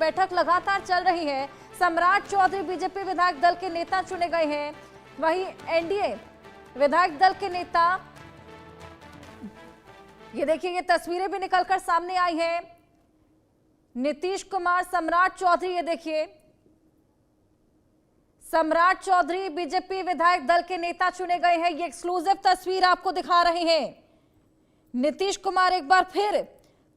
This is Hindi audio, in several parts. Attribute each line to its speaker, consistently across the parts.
Speaker 1: बैठक लगातार चल रही है। सम्राट चौधरी बीजेपी विधायक दल के नेता चुने गए हैं, वहीं एनडीए विधायक दल के नेता, ये देखिए ये तस्वीरें भी निकलकर सामने आई हैं। नीतीश कुमार, सम्राट चौधरी, ये देखिए सम्राट चौधरी बीजेपी विधायक दल के नेता चुने गए हैं। ये एक्सक्लूसिव तस्वीर आपको दिखा रहे हैं। नीतीश कुमार एक बार फिर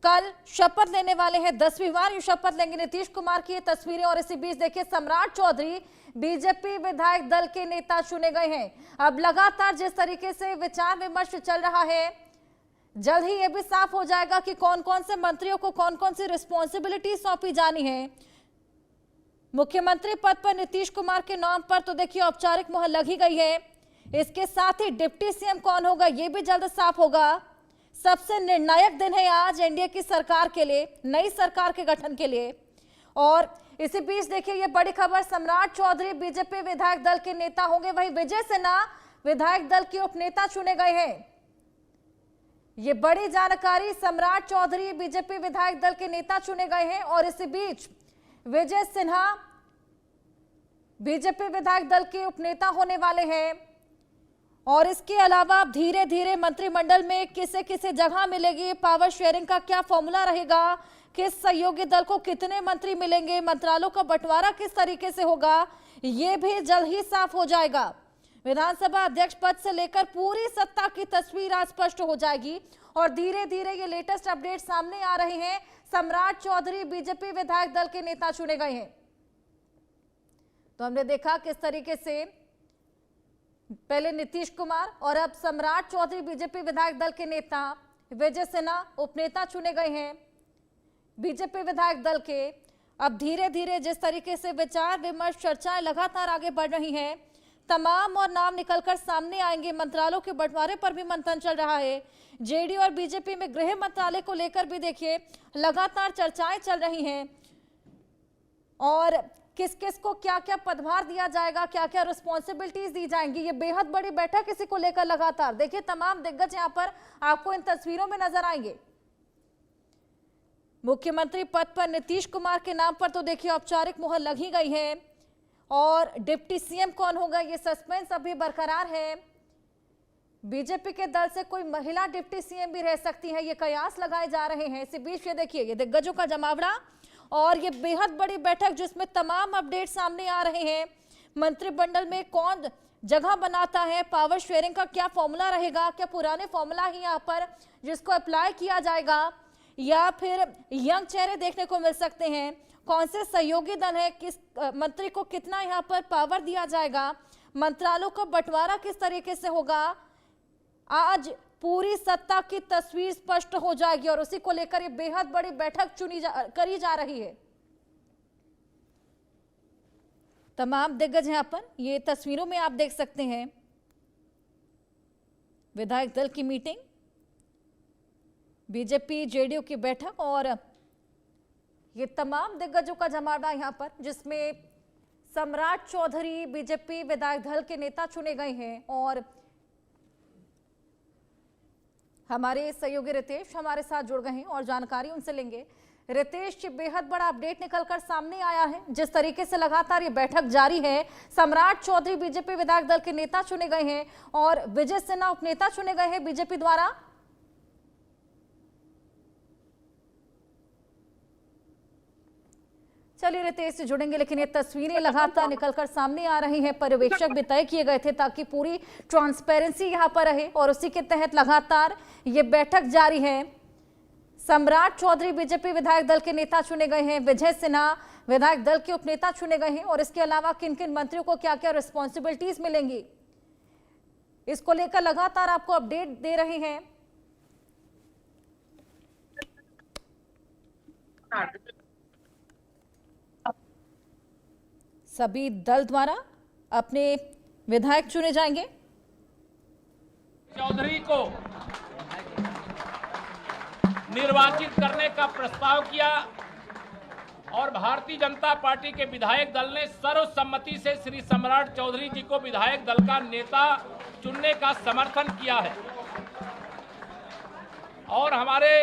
Speaker 1: कल शपथ लेने वाले हैं, 10वीं बार शपथ लेंगे नीतीश कुमार की ये तस्वीरें। और इसी बीच देखिए सम्राट चौधरी बीजेपी विधायक दल के नेता चुने गए हैं। अब लगातार जिस तरीके से विचार विमर्श चल रहा है, जल्द ही यह भी साफ हो जाएगा कि कौन कौन से मंत्रियों को कौन कौन सी रिस्पॉन्सिबिलिटी सौंपी जानी है। मुख्यमंत्री पद पर नीतीश कुमार के नाम पर तो देखिए औपचारिक मुहर लगी गई है। इसके साथ ही डिप्टी सीएम कौन होगा यह भी जल्द साफ होगा। सबसे निर्णायक दिन है आज एनडीए की सरकार के लिए, नई सरकार के गठन के लिए। और इसी बीच देखिए ये बड़ी खबर, सम्राट चौधरी बीजेपी विधायक दल के नेता होंगे, वहीं विजय सिन्हा विधायक दल के उपनेता चुने गए हैं। ये बड़ी जानकारी, सम्राट चौधरी बीजेपी विधायक दल के नेता चुने गए हैं। और इसी बीच विजय सिन्हा बीजेपी विधायक दल के उपनेता होने वाले हैं। और इसके अलावा धीरे धीरे मंत्रिमंडल में किसे किसे जगह मिलेगी, पावर शेयरिंग का क्या फॉर्मूला रहेगा, किस सहयोगी दल को कितने मंत्री मिलेंगे, मंत्रालयों का बंटवारा किस तरीके से होगा, ये भी जल्द ही साफ हो जाएगा। विधानसभा अध्यक्ष पद से लेकर पूरी सत्ता की तस्वीर आज स्पष्ट हो जाएगी। और धीरे धीरे ये लेटेस्ट अपडेट सामने आ रहे हैं। सम्राट चौधरी बीजेपी विधायक दल के नेता चुने गए हैं। तो हमने देखा किस तरीके से पहले नीतीश कुमार और अब सम्राट चौधरी बीजेपी विधायक दल के नेता, विजय सिन्हा उपनेता चुने गए हैं बीजेपी विधायक दल के। अब धीरे धीरे जिस तरीके से विचार विमर्श चर्चाएं लगातार आगे बढ़ रही हैं, तमाम और नाम निकलकर सामने आएंगे। मंत्रालयों के बंटवारे पर भी मंथन चल रहा है। जेडीयू और बीजेपी में गृह मंत्रालय को लेकर भी देखिए लगातार चर्चाएं चल रही हैं। और किस किस को क्या क्या पदभार दिया जाएगा, क्या क्या रिस्पॉन्सिबिलिटीज दी जाएंगी, ये बेहद बड़ी बैठक इसी को लेकर लगातार देखिए तमाम दिग्गज यहां पर आपको इन तस्वीरों में नजर आएंगे। मुख्यमंत्री पद पर नीतीश कुमार के नाम पर तो देखिए औपचारिक मुहर लगी गई है। और डिप्टी सीएम कौन होगा ये सस्पेंस अभी बरकरार है। बीजेपी के दल से कोई महिला डिप्टी सीएम भी रह सकती है, ये कयास लगाए जा रहे हैं। इसी बीच ये देखिए ये दिग्गजों का जमावड़ा और ये बेहद बड़ी बैठक जिसमें तमाम अपडेट सामने आ रहे हैं। मंत्रिमंडल में कौन जगह बनाता है, पावर शेयरिंग का क्या फॉर्मूला रहेगा, क्या पुराने फॉर्मूला ही यहाँ पर जिसको अप्लाई किया जाएगा या फिर यंग चेहरे देखने को मिल सकते हैं, कौन से सहयोगी दल है, किस मंत्री को कितना यहाँ पर पावर दिया जाएगा, मंत्रालयों का बंटवारा किस तरीके से होगा, आज पूरी सत्ता की तस्वीर स्पष्ट हो जाएगी। और उसी को लेकर ये बेहद बड़ी बैठक करी जा रही है। तमाम दिग्गज यहां पर ये तस्वीरों में आप देख सकते हैं। विधायक दल की मीटिंग, बीजेपी जेडीयू की बैठक और ये तमाम दिग्गजों का जमावड़ा यहां पर, जिसमें सम्राट चौधरी बीजेपी विधायक दल के नेता चुने गए हैं। और हमारे सहयोगी रितेश हमारे साथ जुड़ गए हैं और जानकारी उनसे लेंगे। रितेश, बेहद बड़ा अपडेट निकलकर सामने आया है। जिस तरीके से लगातार ये बैठक जारी है, सम्राट चौधरी बीजेपी विधायक दल के नेता चुने गए हैं और विजय सिन्हा उपनेता चुने गए हैं बीजेपी द्वारा। चलिए रितेश से जुड़ेंगे, लेकिन ये तस्वीरें लगातार निकलकर सामने आ रही हैं। पर्यवेक्षक भी तय किए गए थे ताकि पूरी ट्रांसपेरेंसी यहां पर रहे और उसी के तहत लगातार ये बैठक जारी है। सम्राट चौधरी बीजेपी विधायक दल के नेता चुने गए हैं, विजय सिन्हा विधायक दल के उपनेता चुने गए हैं। और इसके अलावा किन किन मंत्रियों को क्या क्या रिस्पॉन्सिबिलिटीज मिलेंगी, इसको लेकर लगातार आपको अपडेट दे रहे हैं। सभी दल द्वारा अपने विधायक चुने जाएंगे।
Speaker 2: चौधरी को निर्वाचित करने का प्रस्ताव किया और भारतीय जनता पार्टी के विधायक दल ने सर्वसम्मति से श्री सम्राट चौधरी जी को विधायक दल का नेता चुनने का समर्थन किया है। और हमारे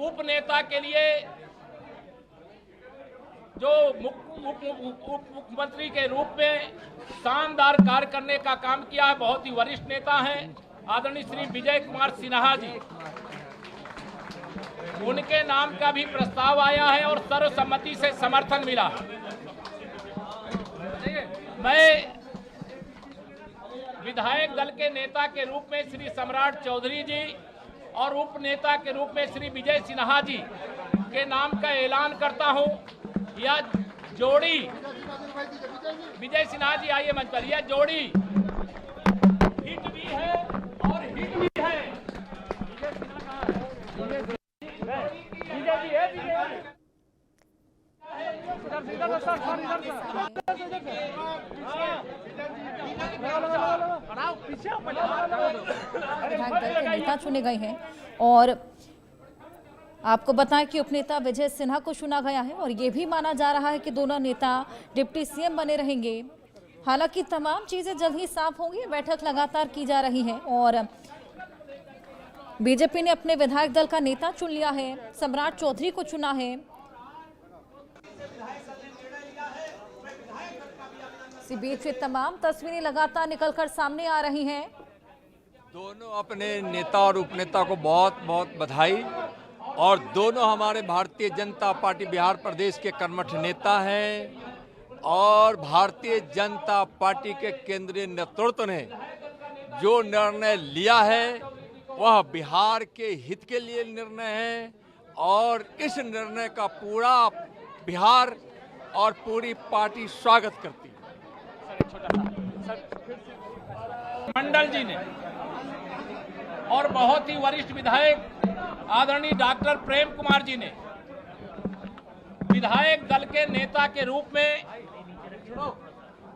Speaker 2: उपनेता के लिए जो उप मुख्यमंत्री के रूप में शानदार कार्य करने का काम किया है, बहुत ही वरिष्ठ नेता हैं आदरणीय श्री विजय कुमार सिन्हा जी, उनके नाम का भी प्रस्ताव आया है और सर्वसम्मति से समर्थन मिला। मैं विधायक दल के नेता के रूप में श्री सम्राट चौधरी जी और उप नेता के रूप में श्री विजय सिन्हा जी के नाम का ऐलान करता हूं। यह जोड़ी, विजय सिन्हा जी आइए मंच पर, यह जोड़ी हिट भी है और हिट भी है।
Speaker 1: विधायक दल के नेता चुने गए हैं और आपको बताएं कि उपनेता विजय सिन्हा को चुना गया है और ये भी माना जा रहा है कि दोनों नेता डिप्टी सीएम बने रहेंगे। हालांकि तमाम चीजें जल्द ही साफ होंगी। बैठक लगातार की जा रही है और बीजेपी ने अपने विधायक दल का नेता चुन लिया है, सम्राट चौधरी को चुना है। इसी बीच ये तमाम तस्वीरें लगातार निकलकर सामने आ रही हैं।
Speaker 3: दोनों अपने नेता और उपनेता को बहुत बहुत बधाई। और दोनों हमारे भारतीय जनता पार्टी बिहार प्रदेश के कर्मठ नेता हैं और भारतीय जनता पार्टी के केंद्रीय नेतृत्व ने जो निर्णय लिया है वह बिहार के हित के लिए निर्णय है और इस निर्णय का पूरा बिहार और पूरी पार्टी स्वागत करती है।
Speaker 2: मंडल जी ने और बहुत ही वरिष्ठ विधायक आदरणीय डॉक्टर प्रेम कुमार जी ने विधायक दल के नेता के रूप में,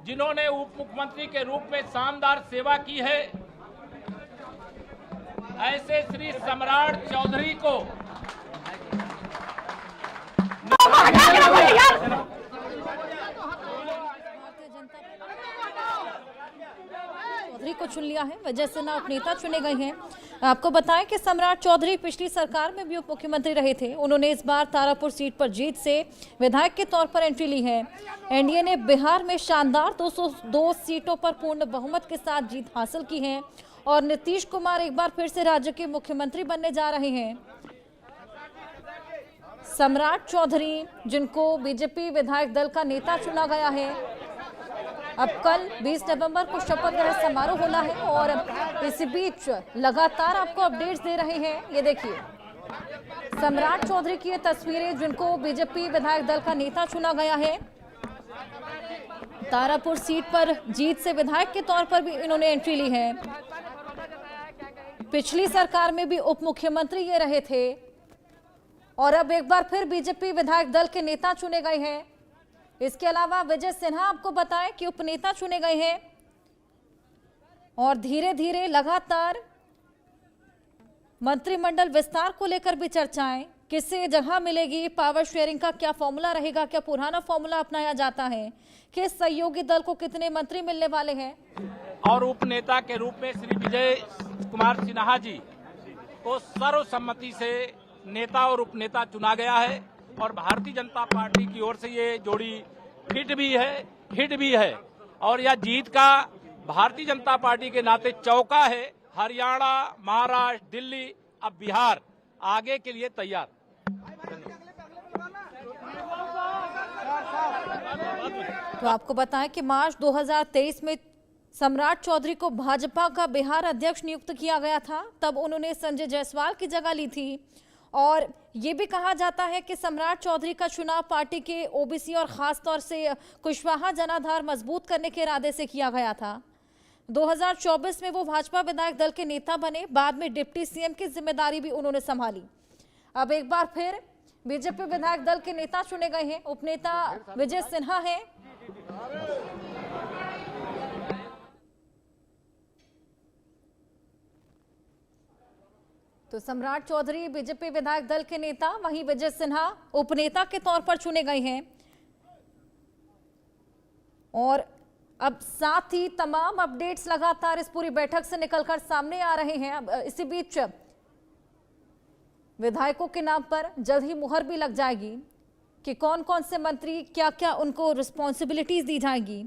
Speaker 2: जिन्होंने उप मुख्यमंत्री के रूप में शानदार सेवा की है, ऐसे श्री सम्राट चौधरी को
Speaker 1: चौधरी को चुन लिया है। विजय सिन्हा उपनेता चुने गए हैं। आपको बताएं कि सम्राट चौधरी पिछली सरकार में भी उप मुख्यमंत्री रहे थे। उन्होंने इस बार तारापुर सीट पर जीत से विधायक के तौर पर एंट्री ली है। एनडीए ने बिहार में शानदार 202 सीटों पर पूर्ण बहुमत के साथ जीत हासिल की है और नीतीश कुमार एक बार फिर से राज्य के मुख्यमंत्री बनने जा रहे हैं। सम्राट चौधरी, जिनको बीजेपी विधायक दल का नेता चुना गया है, अब कल 20 नवंबर को शपथ ग्रहण समारोह होना है और इसी बीच लगातार आपको अपडेट्स दे रहे हैं। ये देखिए सम्राट चौधरी की ये तस्वीरें, जिनको बीजेपी विधायक दल का नेता चुना गया है। तारापुर सीट पर जीत से विधायक के तौर पर भी इन्होंने एंट्री ली है। पिछली सरकार में भी उप मुख्यमंत्री ये रहे थे और अब एक बार फिर बीजेपी विधायक दल के नेता चुने गए हैं। इसके अलावा विजय सिन्हा आपको बताएं कि उपनेता चुने गए हैं और धीरे धीरे लगातार मंत्रिमंडल विस्तार को लेकर भी चर्चाएं, किससे जगह मिलेगी, पावर शेयरिंग का क्या फॉर्मूला रहेगा, क्या पुराना फॉर्मूला अपनाया जाता है, किस सहयोगी दल को कितने मंत्री मिलने वाले हैं।
Speaker 2: और उपनेता के रूप में श्री विजय कुमार सिन्हा जी को सर्वसम्मति से नेता और उपनेता चुना गया है और भारतीय जनता पार्टी की ओर से ये जोड़ी हिट भी है और यह जीत का भारतीय जनता पार्टी के नाते चौका है। हरियाणा, महाराष्ट्र, दिल्ली, अब बिहार आगे के लिए तैयार।
Speaker 1: तो आपको बताएं कि मार्च 2023 में सम्राट चौधरी को भाजपा का बिहार अध्यक्ष नियुक्त किया गया था। तब उन्होंने संजय जायसवाल की जगह ली थी और ये भी कहा जाता है कि सम्राट चौधरी का चुनाव पार्टी के ओबीसी और खास तौर से कुशवाहा जनाधार मजबूत करने के इरादे से किया गया था। 2024 में वो भाजपा विधायक दल के नेता बने। बाद में डिप्टी सीएम की जिम्मेदारी भी उन्होंने संभाली। अब एक बार फिर बीजेपी विधायक दल के नेता चुने गए हैं। उपनेता विजय सिन्हा हैं। तो सम्राट चौधरी बीजेपी विधायक दल के नेता, वहीं विजय सिन्हा उपनेता के तौर पर चुने गए हैं और अब साथ ही तमाम अपडेट्स लगातार इस पूरी बैठक से निकलकर सामने आ रहे हैं। अब इसी बीच विधायकों के नाम पर जल्द ही मुहर भी लग जाएगी। कि कौन कौन से मंत्री, क्या क्या उनको रिस्पॉन्सिबिलिटीज दी जाएंगी,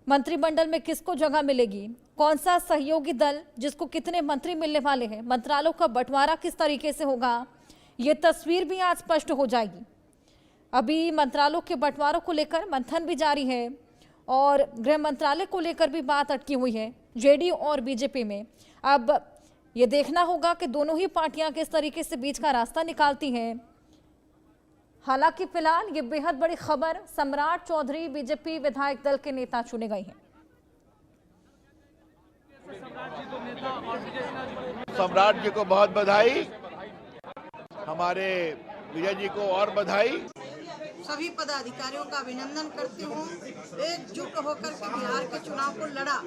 Speaker 1: मंत्रिमंडल में किसको जगह मिलेगी, कौन सा सहयोगी दल जिसको कितने मंत्री मिलने वाले हैं, मंत्रालयों का बंटवारा किस तरीके से होगा, ये तस्वीर भी आज स्पष्ट हो जाएगी। अभी मंत्रालयों के बंटवारों को लेकर मंथन भी जारी है और गृह मंत्रालय को लेकर भी बात अटकी हुई है जेडीयू और बीजेपी में। अब ये देखना होगा कि दोनों ही पार्टियां किस तरीके से बीच का रास्ता निकालती हैं। हालांकि फिलहाल ये बेहद बड़ी खबर, सम्राट चौधरी बीजेपी विधायक दल के नेता चुने गए हैं।
Speaker 4: सम्राट जी को बहुत बधाई, हमारे विजय जी को और बधाई।
Speaker 5: सभी पदाधिकारियों का अभिनंदन करती हूँ। एकजुट होकर के बिहार के चुनाव को लड़ा,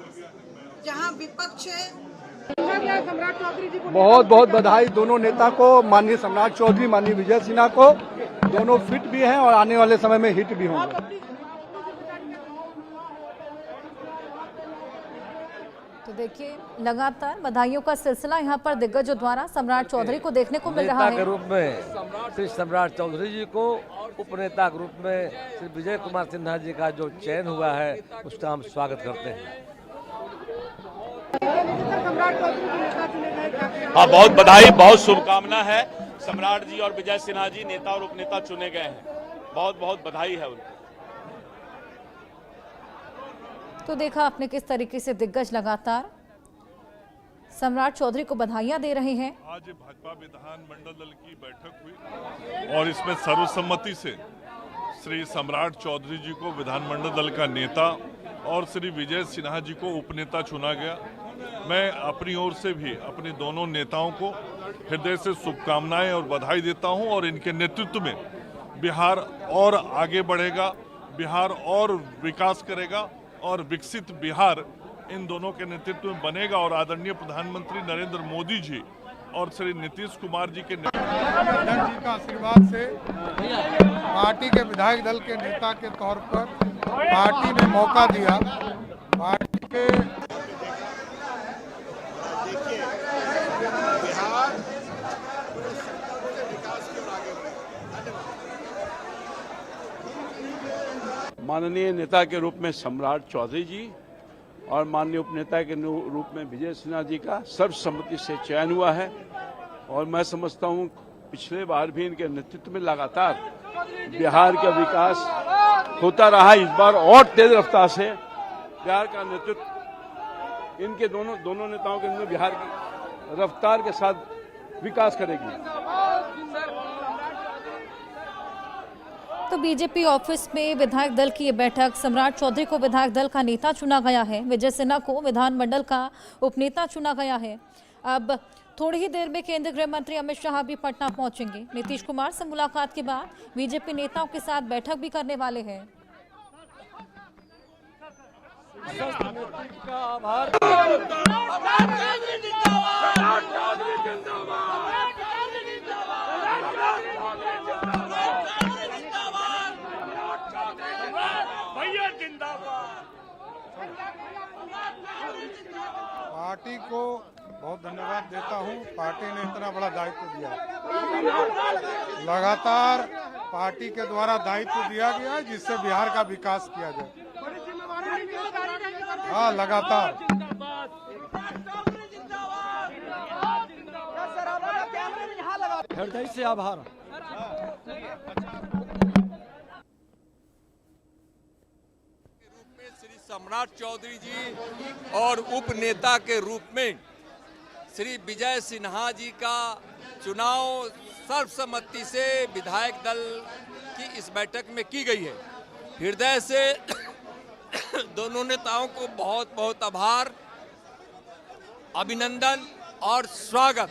Speaker 5: जहाँ विपक्ष
Speaker 6: बहुत बहुत बधाई दोनों नेता को, माननीय सम्राट चौधरी, माननीय विजय सिन्हा को। दोनों फिट भी हैं और आने वाले समय में हिट भी होंगे।
Speaker 1: तो देखिए, लगातार बधाइयों का सिलसिला यहाँ पर दिग्गजों द्वारा सम्राट चौधरी को देखने को मिल रहा है।
Speaker 7: के रूप में श्री सम्राट चौधरी जी को, उपनेता के रूप में श्री विजय कुमार सिन्हा जी का जो चयन हुआ है उसका हम स्वागत करते हैं।
Speaker 8: हाँ, बहुत बधाई, बहुत शुभकामना है। सम्राट जी और विजय सिन्हा जी नेता और उपनेता चुने गए हैं, बहुत बहुत बधाई है उनको।
Speaker 1: तो देखा आपने किस तरीके से दिग्गज लगातार सम्राट चौधरी को बधाइयां दे रहे हैं।
Speaker 9: आज भाजपा विधानमंडल दल की बैठक हुई और इसमें सर्वसम्मति से श्री सम्राट चौधरी जी को विधानमंडल दल का नेता और श्री विजय सिन्हा जी को उपनेता चुना गया। मैं अपनी ओर से भी अपने दोनों नेताओं को हृदय से शुभकामनाएं और बधाई देता हूं और इनके नेतृत्व में बिहार और आगे बढ़ेगा, बिहार और विकास करेगा और विकसित बिहार इन दोनों के नेतृत्व में बनेगा। और आदरणीय प्रधानमंत्री नरेंद्र मोदी जी और श्री नीतीश कुमार जी के
Speaker 6: जी का आशीर्वाद से पार्टी के विधायक दल के नेता के तौर पर पार्टी ने मौका दिया। पार्टी के
Speaker 4: माननीय नेता के रूप में सम्राट चौधरी जी और माननीय उपनेता के रूप में विजय सिन्हा जी का सर्वसम्मति से चयन हुआ है। और मैं समझता हूं पिछले बार भी इनके नेतृत्व में लगातार बिहार का विकास होता रहा। इस बार और तेज रफ्तार से बिहार का नेतृत्व इनके दोनों नेताओं के अंदर बिहार की रफ्तार के साथ विकास करेगी।
Speaker 1: तो बीजेपी ऑफिस में विधायक दल की ये बैठक, सम्राट चौधरी को विधायक दल का नेता चुना गया है, विजय सिन्हा को विधानमंडल का उपनेता चुना गया है। अब थोड़ी ही देर में केंद्रीय गृह मंत्री अमित शाह भी पटना पहुंचेंगे। नीतीश कुमार से मुलाकात के बाद बीजेपी नेताओं के साथ बैठक भी करने वाले हैं।
Speaker 6: पार्टी को बहुत धन्यवाद देता हूं। पार्टी ने इतना बड़ा दायित्व दिया, लगातार पार्टी के द्वारा दायित्व दिया गया है जिससे बिहार का विकास किया जाए। हाँ, लगातार
Speaker 7: हृदय से आभार।
Speaker 3: श्री सम्राट चौधरी जी और उपनेता के रूप में श्री विजय सिन्हा जी का चुनाव सर्वसम्मति से विधायक दल की इस बैठक में की गई है। हृदय से दोनों नेताओं को बहुत बहुत आभार, अभिनंदन और स्वागत।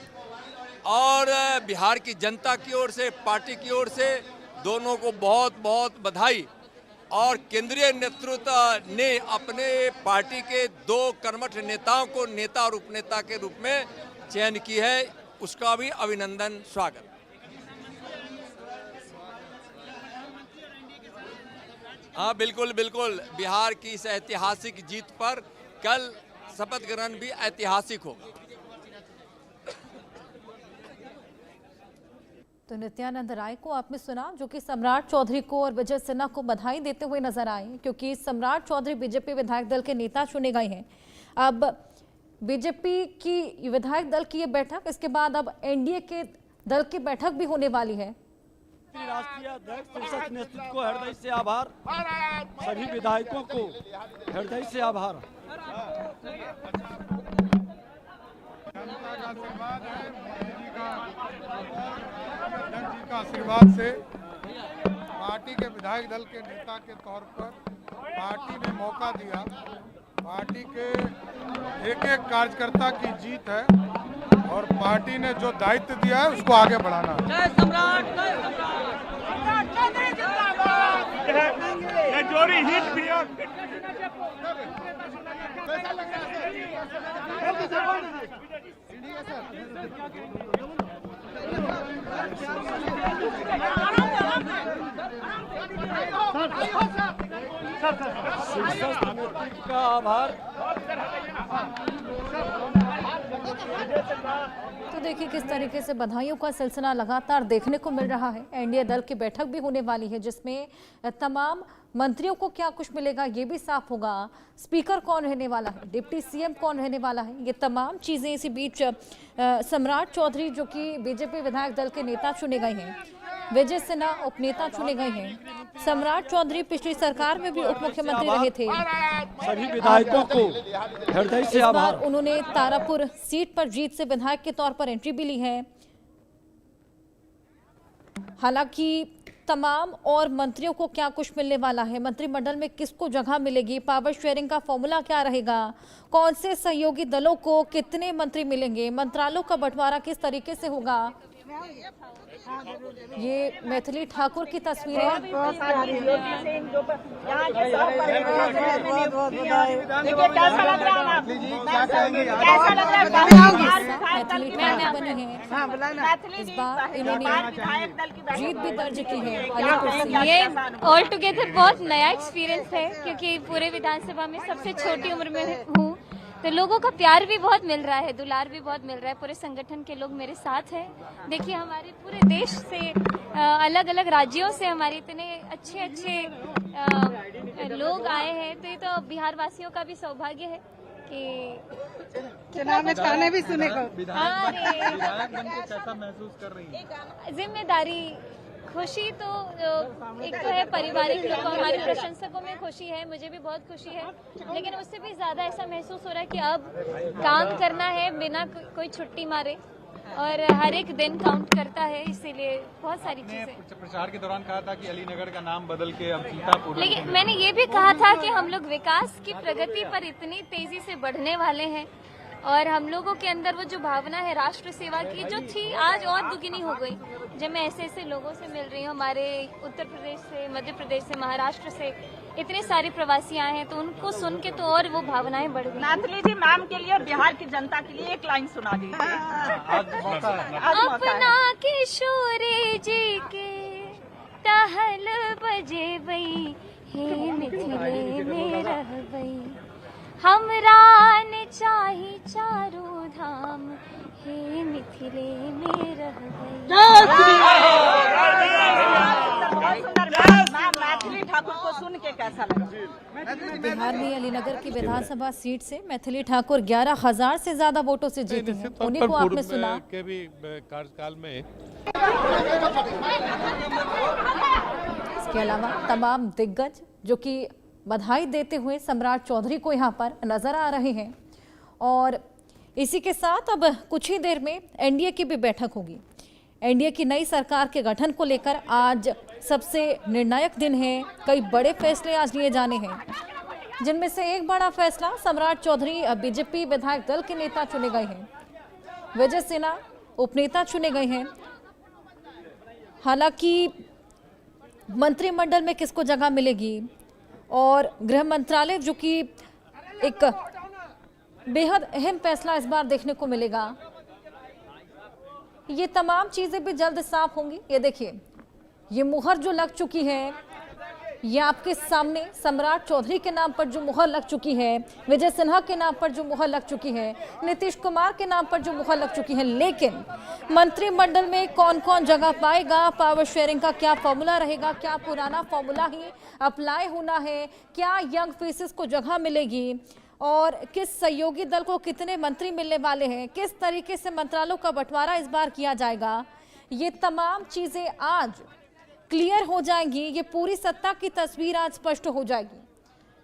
Speaker 3: और बिहार की जनता की ओर से, पार्टी की ओर से दोनों को बहुत बहुत बधाई। और केंद्रीय नेतृत्व ने अपने पार्टी के 2 कर्मठ नेताओं को नेता और उपनेता के रूप में चयन की है, उसका भी अभिनंदन, स्वागत। हाँ, बिल्कुल बिल्कुल, बिहार की इस ऐतिहासिक जीत पर कल शपथ ग्रहण भी ऐतिहासिक होगा।
Speaker 1: तो नित्यानंद राय को आपने सुना, जो कि सम्राट चौधरी को और विजय सिन्हा को बधाई देते हुए नजर आए, क्योंकि सम्राट चौधरी बीजेपी विधायक दल के नेता चुने गए हैं। अब बीजेपी की विधायक दल की ये बैठक, इसके बाद अब एनडीए के दल की बैठक भी होने वाली है।
Speaker 10: राष्ट्रीय अध्यक्ष शीर्षक नेतृत्व को हृदय से आभार, सभी विधायकों को हृदय से आभार।
Speaker 6: जनता का आशीर्वाद है, मोदी जी का आशीर्वाद से पार्टी के विधायक दल के नेता के तौर पर पार्टी ने मौका दिया। पार्टी के एक एक कार्यकर्ता की जीत है और पार्टी ने जो दायित्व दिया है उसको आगे बढ़ाना है।
Speaker 10: जय सम्राट, जय
Speaker 8: ये जोड़ी हिट भी है।
Speaker 10: शीर्षक नेतृत्व का आभार।
Speaker 1: तो देखिए किस तरीके से बधाइयों का सिलसिला लगातार देखने को मिल रहा है। एनडीए दल की बैठक भी होने वाली है, जिसमें तमाम मंत्रियों को क्या कुछ मिलेगा ये भी साफ होगा। स्पीकर कौन रहने वाला है, डिप्टी सीएम कौन रहने वाला है, ये तमाम चीजें। इसी बीच सम्राट चौधरी जो कि बीजेपी विधायक दल के नेता चुने गए हैं, विजय सिन्हा उपनेता चुने गए हैं। सम्राट चौधरी पिछली सरकार में भी उप मुख्यमंत्री रहे थे।
Speaker 10: सभी विधायकों को हृदय से आभार।
Speaker 1: उन्होंने तारापुर सीट पर जीत से विधायक के तौर पर एंट्री भी ली है। हालांकि तमाम और मंत्रियों को क्या कुछ मिलने वाला है, मंत्रिमंडल में किसको जगह मिलेगी, पावर शेयरिंग का फॉर्मूला क्या रहेगा, कौन से सहयोगी दलों को कितने मंत्री मिलेंगे, मंत्रालयों का बंटवारा किस तरीके से होगा, ये मैथिली ठाकुर की तस्वीरें। मैथिली ठाकुर बनी है इस बार, इन्होंने जीत भी दर्ज की है।
Speaker 11: ये ऑल टुगेदर बहुत नया एक्सपीरियंस है, क्योंकि पूरे विधानसभा में सबसे छोटी उम्र में हूँ, तो लोगों का प्यार भी बहुत मिल रहा है, दुलार भी बहुत मिल रहा है। पूरे संगठन के लोग मेरे साथ हैं। देखिए हमारे पूरे देश से, अलग अलग राज्यों से हमारे इतने अच्छे अच्छे लोग आए हैं, तो ये तो बिहार वासियों का भी सौभाग्य है कि
Speaker 5: चुनाव में ताने भी सुने को।
Speaker 10: कैसा महसूस कर रही है?
Speaker 11: जिम्मेदारी, खुशी तो एक तो है, पारिवारिक लोग, हमारे प्रशंसकों में खुशी है, मुझे भी बहुत खुशी है, लेकिन उससे भी ज्यादा ऐसा महसूस हो रहा है कि अब काम करना है बिना कोई छुट्टी मारे, और हर एक दिन काउंट करता है, इसीलिए बहुत सारी चीजें।
Speaker 10: प्रचार के दौरान कहा था कि अलीनगर का नाम बदल के अब सीतापुर,
Speaker 11: लेकिन मैंने ये भी कहा था कि हम लोग विकास की प्रगति पर इतनी तेजी से बढ़ने वाले हैं, और हम लोगों के अंदर वो जो भावना है राष्ट्र सेवा की जो थी, आज और दुगनी हो गई। जब मैं ऐसे ऐसे लोगों से मिल रही हूँ, हमारे उत्तर प्रदेश से, मध्य प्रदेश से, महाराष्ट्र से इतने सारे प्रवासी आए हैं, तो उनको सुन के तो और वो भावनाएं बढ़ गई।
Speaker 5: मैथिली जी मैम के लिए और बिहार की जनता के लिए एक लाइन सुना दीजिए।
Speaker 11: अपना किशोरे जी के टहल बजे बई, हे मिथिले में रह गई, हमरा ने चाही चारों धाम, हे मिथिले में रह गई।
Speaker 5: मैथिली ठाकुर को सुन के कैसा लगा?
Speaker 1: बिहार में अलीनगर की विधानसभा सीट से मैथिली ठाकुर 11,000 से ज्यादा वोटों से जीती हैं। उन्हीं को आपने सुना।
Speaker 6: के भी कार्यकाल में
Speaker 1: इसके अलावा तमाम दिग्गज जो कि बधाई देते हुए सम्राट चौधरी को यहाँ पर नजर आ रहे हैं। और इसी के साथ अब कुछ ही देर में एनडीए की भी बैठक होगी। एनडीए की नई सरकार के गठन को लेकर आज सबसे निर्णायक दिन है। कई बड़े फैसले आज लिए जाने हैं, जिनमें से एक बड़ा फैसला, सम्राट चौधरी बीजेपी विधायक दल के नेता चुने गए हैं, विजय सिन्हा उपनेता चुने गए हैं। हालांकि मंत्रिमंडल में किसको जगह मिलेगी और गृह मंत्रालय जो कि एक बेहद अहम फैसला इस बार देखने को मिलेगा, ये तमाम चीजें भी जल्द साफ होंगी। ये देखिए, ये मुहर जो लग चुकी है, ये आपके सामने सम्राट चौधरी के नाम पर जो मुहर लग चुकी है, विजय सिन्हा के नाम पर जो मुहर लग चुकी है, नीतीश कुमार के नाम पर जो मुहर लग चुकी है, लेकिन मंत्रिमंडल में कौन कौन जगह पाएगा, पावर शेयरिंग का क्या फॉर्मूला रहेगा, क्या पुराना फॉर्मूला ही अप्लाई होना है, क्या यंग फेसेस को जगह मिलेगी और किस सहयोगी दल को कितने मंत्री मिलने वाले हैं, किस तरीके से मंत्रालयों का बंटवारा इस बार किया जाएगा, ये तमाम चीजें आज क्लियर हो जाएंगी। ये पूरी सत्ता की तस्वीर आज स्पष्ट हो जाएगी।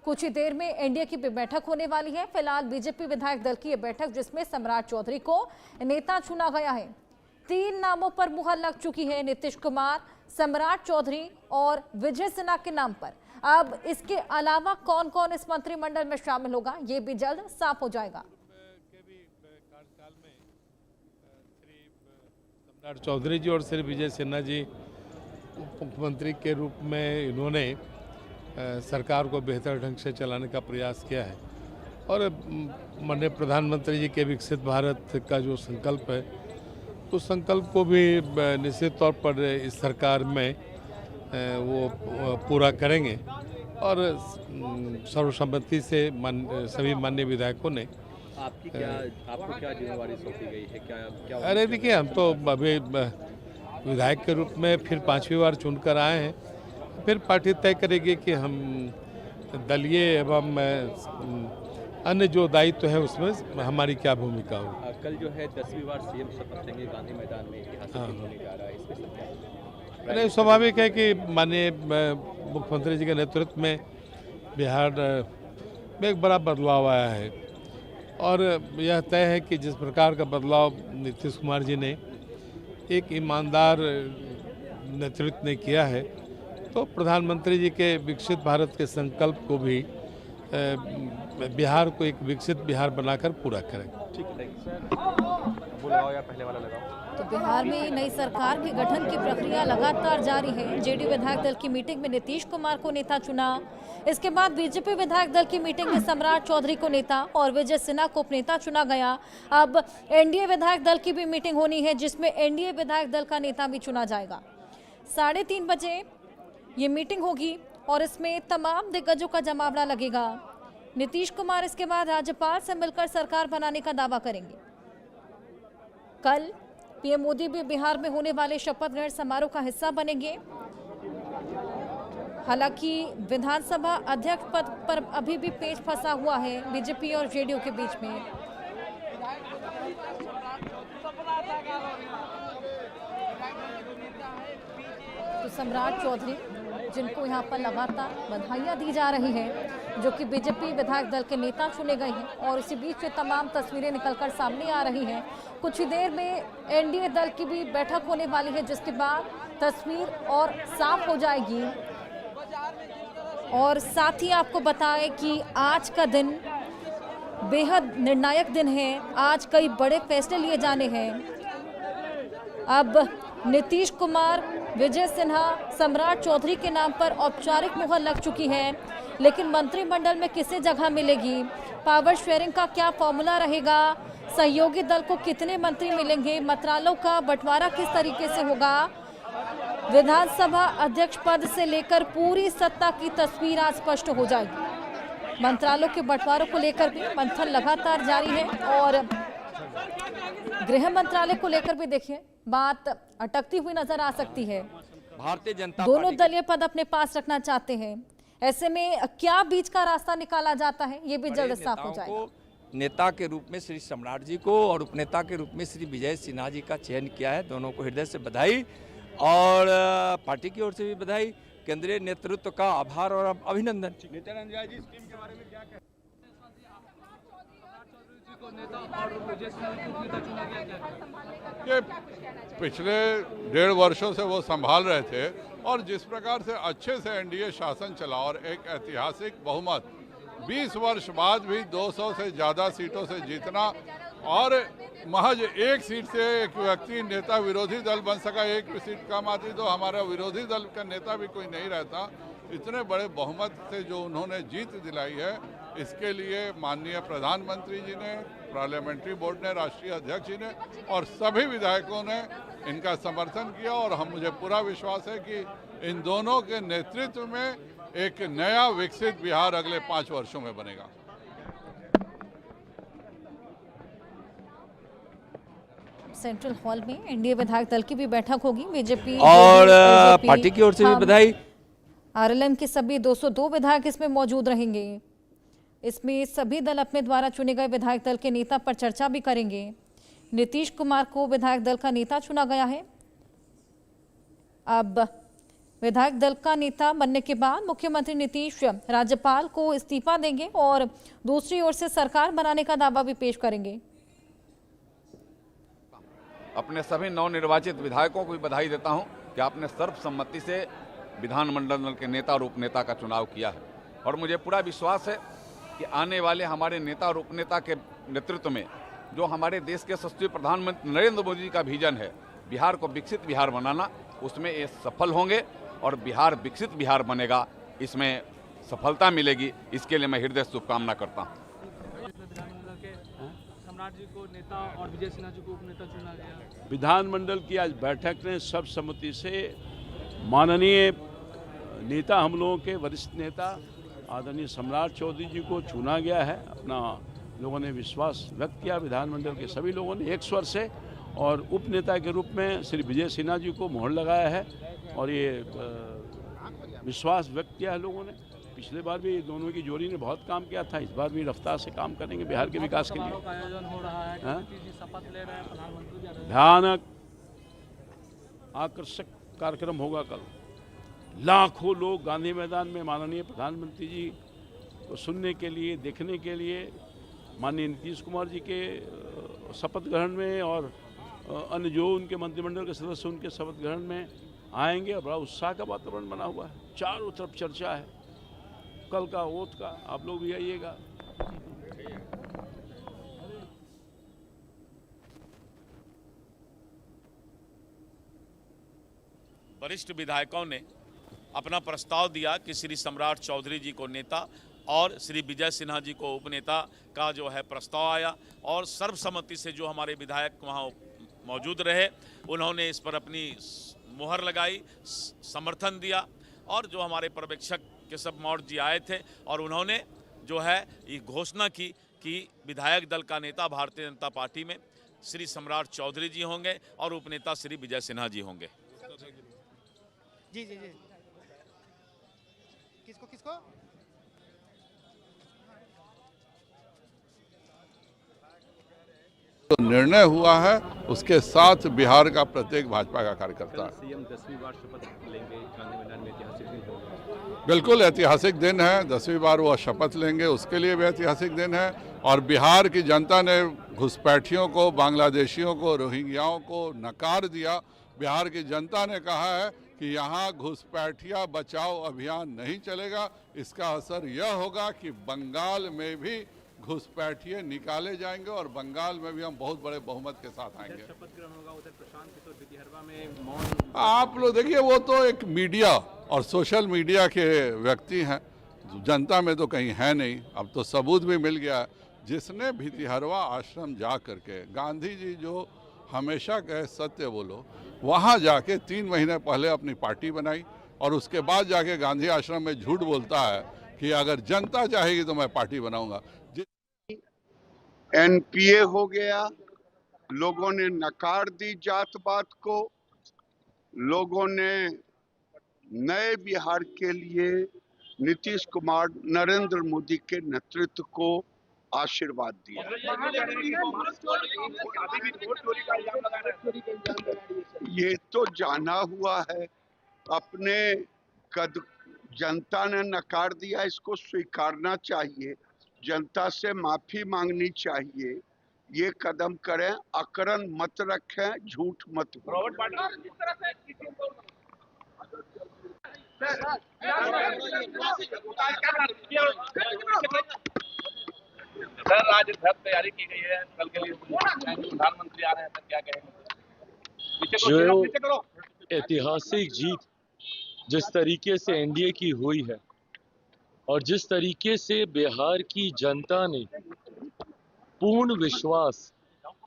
Speaker 1: कुछ ही देर में एनडीए की भी बैठक होने वाली है। फिलहाल बीजेपी विधायक दल की यह बैठक जिसमें सम्राट चौधरी को नेता चुना गया है। 3 नामों पर मुहर लग चुकी है, नीतीश कुमार, सम्राट चौधरी और विजय सिन्हा के नाम पर। अब इसके अलावा कौन कौन इस मंत्रिमंडल में शामिल होगा ये भी जल्द साफ हो जाएगा।
Speaker 12: सम्राट चौधरी जी और श्री विजय सिन्हा जी मुख्यमंत्री के रूप में इन्होंने सरकार को बेहतर ढंग से चलाने का प्रयास किया है और माननीय प्रधानमंत्री जी के विकसित भारत का जो संकल्प है उस संकल्प को भी निश्चित तौर पर इस सरकार में वो पूरा करेंगे और सर्वसम्मति से सभी माननीय विधायकों ने
Speaker 13: आपको क्या जिम्मेवारी सौंपी गई है? क्या
Speaker 12: अरे देखिए, हम तो अभी विधायक के रूप में फिर 5वीं बार चुनकर आए हैं, फिर पार्टी तय करेगी कि हम दलीय एवं अन्य जो दायित्व है उसमें हमारी क्या भूमिका हो।
Speaker 13: कल जो है 10वीं बार सीएम शपथ लेंगे गांधी मैदान में, ऐतिहासिक दिन होने जा रहा है, इसमें
Speaker 12: अरे स्वाभाविक है कि माननीय मुख्यमंत्री जी के नेतृत्व में बिहार में एक बड़ा बदलाव आया है और यह तय है कि जिस प्रकार का बदलाव नीतीश कुमार जी ने एक ईमानदार नेतृत्व ने किया है तो प्रधानमंत्री जी के विकसित भारत के संकल्प को भी बिहार को एक विकसित बिहार बनाकर पूरा करेंगे।
Speaker 13: ठीक है, बुलाओ या पहले वाला लगाओ।
Speaker 1: तो बिहार में नई सरकार के गठन की प्रक्रिया लगातार जारी है। जेडीयू विधायक दल की मीटिंग में नीतीश कुमार को नेता चुना, इसके बाद बीजेपी विधायक दल की मीटिंग में सम्राट चौधरी को नेता और विजय सिन्हा को उपनेता चुना गया। अब एनडीए विधायक दल की भी मीटिंग होनी है जिसमें एनडीए विधायक दल का नेता भी चुना जाएगा। 3:30 बजे ये मीटिंग होगी और इसमें तमाम दिग्गजों का जमावड़ा लगेगा। नीतीश कुमार इसके बाद राज्यपाल से मिलकर सरकार बनाने का दावा करेंगे। कल पीएम मोदी भी बिहार में होने वाले शपथ ग्रहण समारोह का हिस्सा बनेंगे। हालांकि विधानसभा अध्यक्ष पद पर अभी भी पेच फंसा हुआ है बीजेपी और जेडीयू के बीच में। तो सम्राट चौधरी जिनको यहां पर लगातार बधाइयां दी जा रही हैं, जो कि बीजेपी विधायक दल के नेता चुने गए हैं और इसी बीच में तमाम तस्वीरें निकलकर सामने आ रही हैं। कुछ ही देर में एनडीए दल की भी बैठक होने वाली है जिसके बाद तस्वीर और साफ हो जाएगी। और साथ ही आपको बताएं कि आज का दिन बेहद निर्णायक दिन है। आज कई बड़े फैसले लिए जाने हैं। अब नीतीश कुमार, विजय सिन्हा, सम्राट चौधरी के नाम पर औपचारिक मुहर लग चुकी है, लेकिन मंत्रिमंडल में किसे जगह मिलेगी, पावर शेयरिंग का क्या फॉर्मूला रहेगा, सहयोगी दल को कितने मंत्री मिलेंगे, मंत्रालयों का बंटवारा किस तरीके से होगा, विधानसभा अध्यक्ष पद से लेकर पूरी सत्ता की तस्वीर आज स्पष्ट हो जाएगी। मंत्रालयों के बंटवारों को लेकर भी मंथन लगातार जारी है और गृह मंत्रालय को लेकर भी देखिए बात अटकती हुई नजर आ सकती है।
Speaker 3: भारतीय जनता
Speaker 1: दोनों दलीय पद अपने पास रखना चाहते हैं, ऐसे में क्या बीच का रास्ता निकाला जाता है ये भी जल्द साफ हो जाएगा।
Speaker 3: नेता के रूप में श्री सम्राट जी को और उपनेता के रूप में श्री विजय सिन्हा जी का चयन किया है। दोनों को हृदय से बधाई और पार्टी की ओर से भी बधाई, केंद्रीय नेतृत्व का आभार और अभिनंदन।
Speaker 14: ये पिछले 1.5 वर्षों से वो संभाल रहे थे और जिस प्रकार से अच्छे से एनडीए शासन चला और एक ऐतिहासिक बहुमत 20 वर्ष बाद भी 200 से ज़्यादा सीटों से जीतना और महज एक सीट से एक व्यक्ति नेता विरोधी दल बन सका, एक सीट कम आती तो हमारा विरोधी दल का नेता भी कोई नहीं रहता। इतने बड़े बहुमत से जो उन्होंने जीत दिलाई है, इसके लिए माननीय प्रधानमंत्री जी ने, पार्लियामेंट्री बोर्ड ने, राष्ट्रीय अध्यक्ष जी ने और सभी विधायकों ने इनका समर्थन किया और मुझे पूरा विश्वास है कि इन दोनों के नेतृत्व में एक नया विकसित बिहार अगले 5 वर्षों में बनेगा।
Speaker 1: सेंट्रल हॉल में एनडीए विधायक दल की भी बैठक होगी। बीजेपी
Speaker 3: और पार्टी की ओर से भी बधाई।
Speaker 1: आरएलएम के सभी 202 विधायक इसमें मौजूद रहेंगे। इसमें सभी दल अपने द्वारा चुने गए विधायक दल के नेता पर चर्चा भी करेंगे। नीतीश कुमार को विधायक दल का नेता चुना गया है। अब विधायक दल का नेता बनने के बाद मुख्यमंत्री नीतीश राज्यपाल को इस्तीफा देंगे और दूसरी ओर से सरकार बनाने का दावा भी पेश करेंगे।
Speaker 15: अपने सभी नवनिर्वाचित विधायकों को भी बधाई देता हूं कि आपने सर्वसम्मति से विधानमंडल दल के नेता और उपनेता का चुनाव किया है और मुझे पूरा विश्वास है कि आने वाले हमारे नेता और उपनेता के नेतृत्व में जो हमारे देश के यशस्वी प्रधानमंत्री नरेंद्र मोदी जी का विजन है बिहार को विकसित बिहार बनाना, उसमें ये सफल होंगे और बिहार विकसित बिहार बनेगा, इसमें सफलता मिलेगी। इसके लिए मैं हृदय से शुभकामना करता हूँ।
Speaker 13: सम्राट जी को नेता और विजय सिन्हा जी को उपनेता चुना गया।
Speaker 4: विधानमंडल की आज बैठक में सर्वसम्मति से माननीय नेता, हम लोगों के वरिष्ठ नेता आदरणीय सम्राट चौधरी जी को चुना गया है। अपना लोगों ने विश्वास व्यक्त किया, विधानमंडल के सभी लोगों ने एक स्वर से, और उपनेता के रूप में श्री विजय सिन्हा जी को मोहर लगाया है और ये विश्वास व्यक्त किया है लोगों ने। पिछले बार भी दोनों की जोड़ी ने बहुत काम किया था, इस बार भी रफ्तार से काम करेंगे बिहार के विकास के लिए।
Speaker 13: आयोजन हो रहा है, शपथ ले रहे हैं प्रधानमंत्री।
Speaker 4: भयानक आकर्षक कार्यक्रम होगा कल। लाखों लोग गांधी मैदान में माननीय प्रधानमंत्री जी को सुनने के लिए, देखने के लिए, माननीय नीतीश कुमार जी के शपथ ग्रहण में और अन्य जो उनके मंत्रिमंडल के सदस्य उनके शपथ ग्रहण में आएंगे और बड़ा उत्साह का वातावरण बना हुआ है। चारों तरफ चर्चा है कल का, वोट का। आप लोग भी आइएगा।
Speaker 8: वरिष्ठ विधायकों ने अपना प्रस्ताव दिया कि श्री सम्राट चौधरी जी को नेता और श्री विजय सिन्हा जी को उपनेता का जो है प्रस्ताव आया और सर्वसम्मति से जो हमारे विधायक वहाँ मौजूद रहे उन्होंने इस पर अपनी मुहर लगाई, समर्थन दिया। और जो हमारे पर्यवेक्षक केशव मौर्य जी आए थे और उन्होंने जो है ये घोषणा की कि विधायक दल का नेता भारतीय जनता पार्टी में श्री सम्राट चौधरी जी होंगे और उपनेता श्री विजय सिन्हा जी होंगे।
Speaker 13: जी जी जी, किसको किसको?
Speaker 14: तो निर्णय हुआ है उसके साथ बिहार का प्रत्येक भाजपा का कार्यकर्ता
Speaker 13: सीएम 10वीं बार शपथ लेंगे गांधी मैदान में, ऐतिहासिक दिन होगा।
Speaker 14: बिल्कुल ऐतिहासिक दिन है। 10वीं बार वो शपथ लेंगे, उसके लिए भी ऐतिहासिक दिन है। और बिहार की जनता ने घुसपैठियों को, बांग्लादेशियों को, रोहिंग्याओं को नकार दिया। बिहार की जनता ने कहा है कि यहाँ घुसपैठिया बचाओ अभियान नहीं चलेगा। इसका असर यह होगा कि बंगाल में भी घुसपैठिए निकाले जाएंगे और बंगाल में भी हम बहुत बड़े बहुमत के साथ आएंगे।
Speaker 13: शपथ ग्रहण होगा उधर प्रशांत किशोर भितिहरवा में मौन।
Speaker 14: आप लोग देखिए, वो तो एक मीडिया और सोशल मीडिया के व्यक्ति हैं, जनता में तो कहीं है नहीं। अब तो सबूत भी मिल गया है। जिसने भितिहरवा आश्रम जा करके गांधी जी जो हमेशा कहे सत्य बोलो, वहाँ जाके 3 महीने पहले अपनी पार्टी बनाई और उसके बाद जाके गांधी आश्रम में झूठ बोलता है कि अगर जनता चाहेगी तो मैं पार्टी बनाऊंगा।
Speaker 16: एनपीए हो गया, लोगों ने नकार दी जात पात को, लोगों ने नए बिहार के लिए नीतीश कुमार, नरेंद्र मोदी के नेतृत्व को आशीर्वाद दिया। ये तो जाना हुआ है, अपने कद जनता ने नकार दिया, इसको स्वीकारना चाहिए, जनता से माफी मांगनी चाहिए। ये कदम करें, अकरन मत रखें, झूठ मत बोलें।
Speaker 2: सर आज तैयारी की गई है कल के लिए, प्रधानमंत्री आ रहे हैं, क्या कहेंगे?
Speaker 17: जो ऐतिहासिक जीत जिस तरीके से एनडीए की हुई है और जिस तरीके से बिहार की जनता ने पूर्ण विश्वास